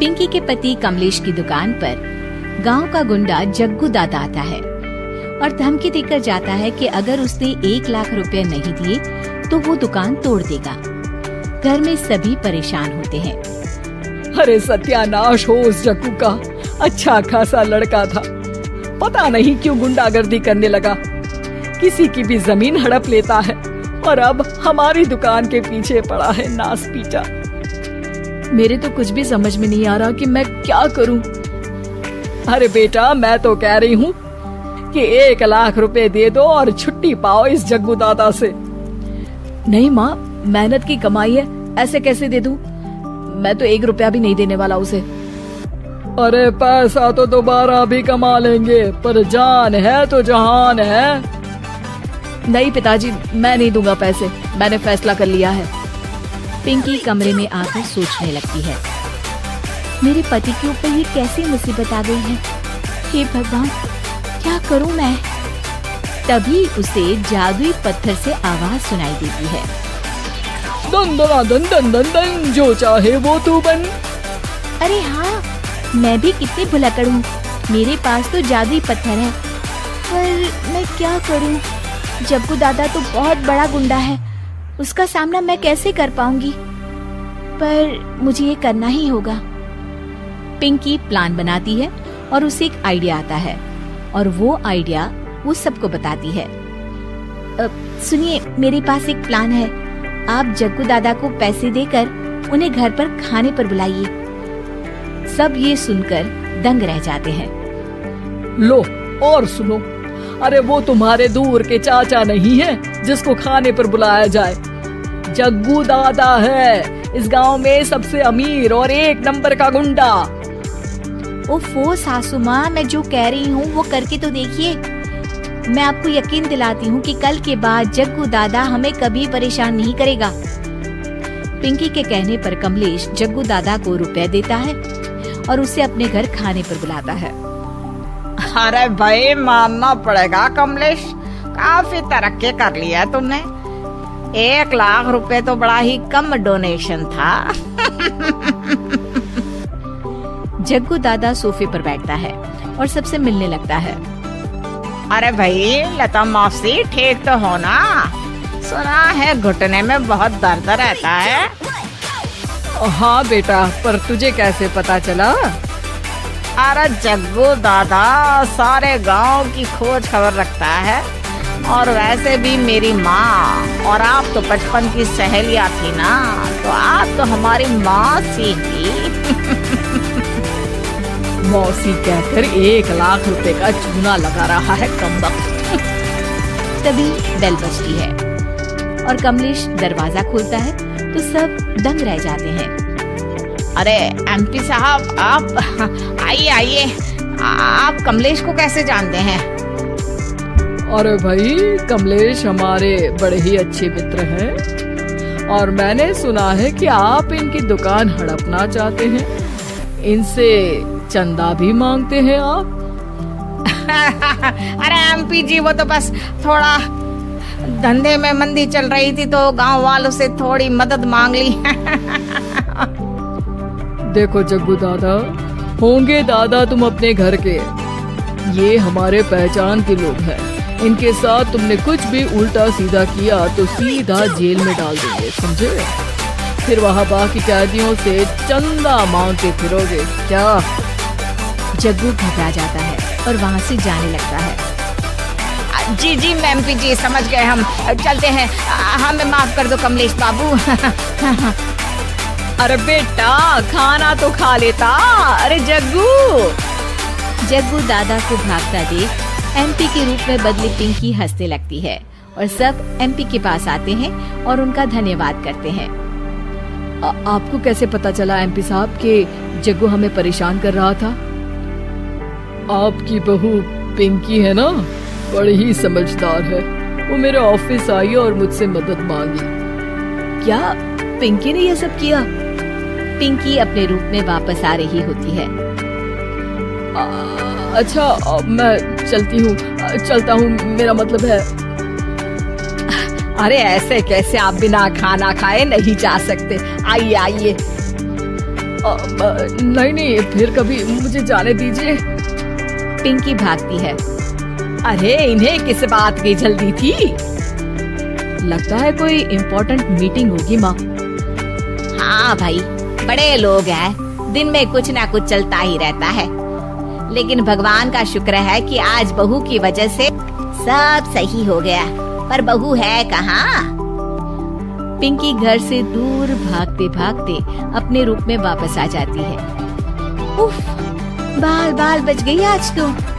पिंकी के पति कमलेश की दुकान पर गांव का गुंडा जग्गू दादा आता है और धमकी देकर जाता है कि अगर उसने 1 लाख रुपए नहीं दिए तो वो दुकान तोड़ देगा। घर में सभी परेशान होते हैं। अरे सत्यानाश हो उस जग्गू का, अच्छा खासा लड़का था, पता नहीं क्यों गुंडागर्दी करने लगा, किसी की भी जमीन हड़प लेता है और अब हमारी दुकान के पीछे पड़ा है नास पीचा। मेरे तो कुछ भी समझ में नहीं आ रहा कि मैं क्या करूं। अरे बेटा, मैं तो कह रही हूँ कि 1 लाख रुपए दे दो और छुट्टी पाओ इस जग्गू दादा से। नहीं माँ, मेहनत की कमाई है, ऐसे कैसे दे दूं? मैं तो 1 रुपया भी नहीं देने वाला उसे। अरे पैसा तो दोबारा भी कमा लेंगे, पर जान है तो जहान है। नहीं पिताजी, मैं नहीं दूंगा पैसे, मैंने फैसला कर लिया है। पिंकी कमरे में आकर सोचने लगती है, मेरे पति के ऊपर ये कैसी मुसीबत आ गई है। हे भगवान, क्या करूं मैं? तभी उसे जादुई पत्थर से आवाज सुनाई देती है, दन दन दन दन दन दन, जो चाहे वो तू बन। अरे हाँ, मैं भी कितनी भुलक्कड़ हूँ, मेरे पास तो जादुई पत्थर है, पर मैं क्या करूँ? जग्गू दादा तो बहुत बड़ा गुंडा है, उसका सामना मैं कैसे कर पाऊंगी? पर मुझे ये करना ही होगा। पिंकी प्लान बनाती है और उसे एक आइडिया आता है और वो आइडिया वो सबको बताती है। सुनिए, मेरे पास एक प्लान है, आप जग्गू दादा को पैसे देकर उन्हें घर पर खाने पर बुलाइए। सब ये सुनकर दंग रह जाते हैं। लो और सुनो, अरे वो तुम्हारे दूर के चाचा नहीं है जिसको खाने पर बुलाया जाए, जग्गू दादा है, इस गांव में सबसे अमीर और 1 नंबर का गुंडा। ओफो सासू माँ, मैं जो कह रही हूँ वो करके तो देखिए। मैं आपको यकीन दिलाती हूँ कि कल के बाद जग्गू दादा हमें कभी परेशान नहीं करेगा। पिंकी के कहने पर कमलेश जग्गू दादा को रुपए देता है और उसे अपने घर खाने पर बुलाता है। अरे भाई, मानना पड़ेगा कमलेश, काफी तरक्की कर लिया है तुमने। 1 लाख रुपए तो बड़ा ही कम डोनेशन था। जग्गू दादा सोफे पर बैठता है और सबसे मिलने लगता है। अरे भाई, लता मौसी ठीक तो हो ना? सुना है घुटने में बहुत दर्द रहता है। हाँ बेटा, पर तुझे कैसे पता चला? अरे जग्गू दादा सारे गांव की खोज खबर रखता है, और वैसे भी मेरी माँ और आप तो बचपन की सहेलियाँ थी ना, तो आप तो हमारी मौसी थी। मौसी कहकर 1 लाख रुपए का चूना लगा रहा है कमबख्त। तभी बेल बजती है और कमलेश दरवाजा खोलता है तो सब दंग रह जाते हैं। अरे एमपी साहब, आप आइए आइए, आप कमलेश को कैसे जानते हैं? अरे भाई, कमलेश हमारे बड़े ही अच्छे मित्र हैं और मैंने सुना है कि आप इनकी दुकान हड़पना चाहते हैं, इनसे चंदा भी मांगते हैं आप। अरे एमपी जी, वो तो बस थोड़ा धंधे में मंदी चल रही थी तो गांव वालों से थोड़ी मदद मांग ली। देखो जग्गू दादा, होंगे दादा तुम अपने घर के, ये हमारे पहचान के लोग हैं, इनके साथ तुमने कुछ भी उल्टा सीधा किया तो सीधा जेल में डाल देंगे, समझे? फिर वहाँ बाकी कैदियों से चंदा मांगते फिरोगे क्या? जग्गू घबरा जाता है और वहाँ से जाने लगता है। जी जी एमपी जी, समझ गए, हम चलते हैं, हमें माफ कर दो कमलेश बाबू। अरे बेटा, खाना तो खा लेता। अरे जग्गू। जग्गू दादा को भागता देख एमपी के रूप में बदली पिंकी हंसने लगती है और सब एमपी के पास आते हैं और उनका धन्यवाद करते हैं। आपको कैसे पता चला एमपी साहब कि जग्गू हमें परेशान कर रहा था? आपकी बहू पिंकी है ना, बड़ी ही समझदार है, वो मेरे ऑफिस आई और मुझसे मदद मांगी। क्या पिंकी ने ये सब किया? पिंकी अपने रूप में वापस आ रही होती है। अच्छा, मैं चलता हूँ, मेरा मतलब है। अरे ऐसे कैसे, आप बिना खाना खाए नहीं जा सकते, आइए आइए। नहीं नहीं, फिर कभी मुझे जाने दीजिए। पिंकी भागती है। अरे इन्हें किस बात की जल्दी थी? लगता है कोई इम्पोर्टेंट मीटिंग होगी माँ। हाँ भाई, बड़े लोग हैं, दिन में कुछ ना कुछ चलता ही रहता है। लेकिन भगवान का शुक्र है कि आज बहू की वजह से सब सही हो गया। पर बहू है कहाँ? पिंकी घर से दूर भागते भागते अपने रूप में वापस आ जाती है। उफ, बाल बाल बच गई आज तो।